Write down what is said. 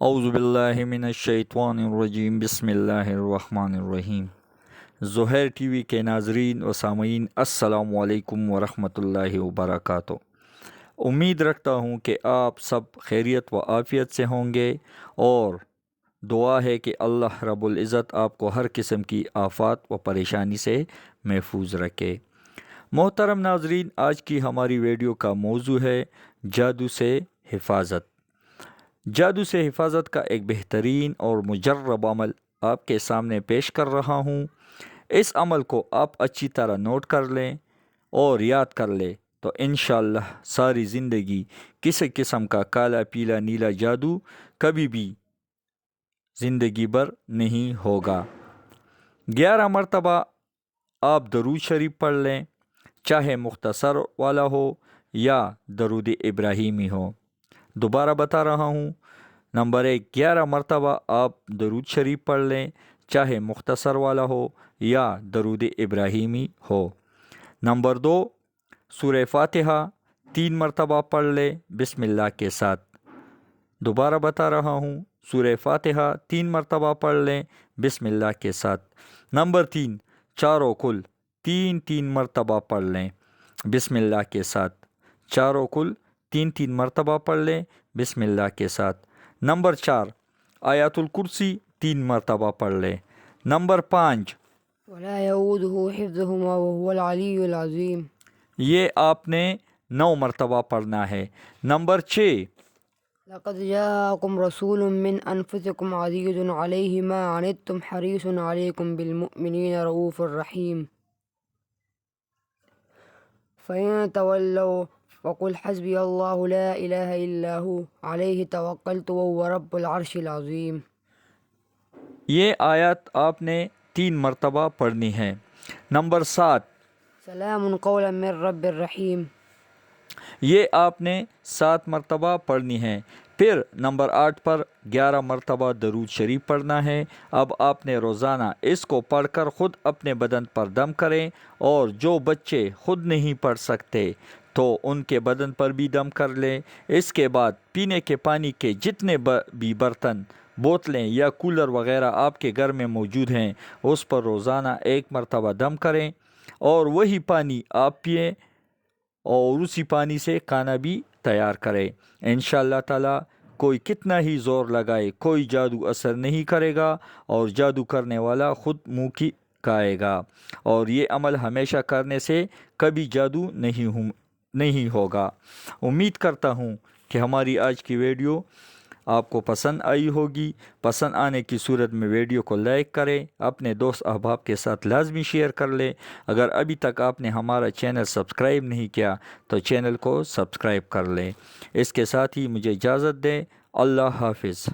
اعوذ باللہ من الشیطان الرجیم بسم اللہ الرحمن الرحیم۔ زہیر ٹی وی کے ناظرین و سامعین السلام علیکم ورحمۃ اللہ وبرکاتہ۔ امید رکھتا ہوں کہ آپ سب خیریت و عافیت سے ہوں گے، اور دعا ہے کہ اللہ رب العزت آپ کو ہر قسم کی آفات و پریشانی سے محفوظ رکھے۔ محترم ناظرین، آج کی ہماری ویڈیو کا موضوع ہے جادو سے حفاظت۔ جادو سے حفاظت کا ایک بہترین اور مجرب عمل آپ کے سامنے پیش کر رہا ہوں۔ اس عمل کو آپ اچھی طرح نوٹ کر لیں اور یاد کر لیں تو انشاءاللہ ساری زندگی کسی قسم کا کالا پیلا نیلا جادو کبھی بھی زندگی بھر نہیں ہوگا۔ 11 مرتبہ آپ درود شریف پڑھ لیں، چاہے مختصر والا ہو یا درود ابراہیمی ہو۔ دوبارہ بتا رہا ہوں، نمبر 1، 11 مرتبہ آپ درود شریف پڑھ لیں، چاہے مختصر والا ہو یا درود ابراہیمی ہو۔ نمبر 2، سورہ فاتحہ 3 مرتبہ پڑھ لیں بسم اللہ کے ساتھ۔ دوبارہ بتا رہا ہوں، سورہ فاتحہ 3 مرتبہ پڑھ لیں بسم اللہ کے ساتھ۔ نمبر 3، چاروں کل 3 مرتبہ پڑھ لیں بسم اللہ کے ساتھ۔ چاروں کل 3 مرتبہ پڑھ لیں بسم اللہ کے ساتھ۔ نمبر 4، آیات الکرسی 3 مرتبہ پڑھ لیں۔ نمبر 5، ولا يؤوده حفظهما وهو العلی العظیم، یہ آپ نے 9 مرتبہ پڑھنا ہے۔ نمبر 6، لقد جاءكم رسول من انفسكم عزيز عليه ما عنتم حريص عليكم بالمؤمنين رؤوف رحيم، فإن تولوا وقل حسبي الله لا إله إلا هو عليه توكلت وهو رب العرش العظيم۔ یہ آیات آپ نے 3 مرتبہ پڑھنی ہے۔ نمبر 7، سلام قولا من رب الرحیم، یہ آپ نے 7 مرتبہ پڑھنی ہے۔ پھر نمبر 8 پر 11 مرتبہ درود شریف پڑھنا ہے۔ اب آپ نے روزانہ اس کو پڑھ کر خود اپنے بدن پر دم کریں، اور جو بچے خود نہیں پڑھ سکتے تو ان کے بدن پر بھی دم کر لیں۔ اس کے بعد پینے کے پانی کے جتنے بھی برتن، بوتلیں یا کولر وغیرہ آپ کے گھر میں موجود ہیں، اس پر روزانہ 1 مرتبہ دم کریں، اور وہی پانی آپ پئیں، اور اسی پانی سے کھانا بھی تیار کریں۔ انشاءاللہ تعالی کوئی کتنا ہی زور لگائے، کوئی جادو اثر نہیں کرے گا، اور جادو کرنے والا خود منہ کی کھائے گا۔ اور یہ عمل ہمیشہ کرنے سے کبھی جادو نہیں ہوگا۔ امید کرتا ہوں کہ ہماری آج کی ویڈیو آپ کو پسند آئی ہوگی۔ پسند آنے کی صورت میں ویڈیو کو لائک کریں، اپنے دوست احباب کے ساتھ لازمی شیئر کر لیں۔ اگر ابھی تک آپ نے ہمارا چینل سبسکرائب نہیں کیا تو چینل کو سبسکرائب کر لیں۔ اس کے ساتھ ہی مجھے اجازت دیں۔ اللہ حافظ۔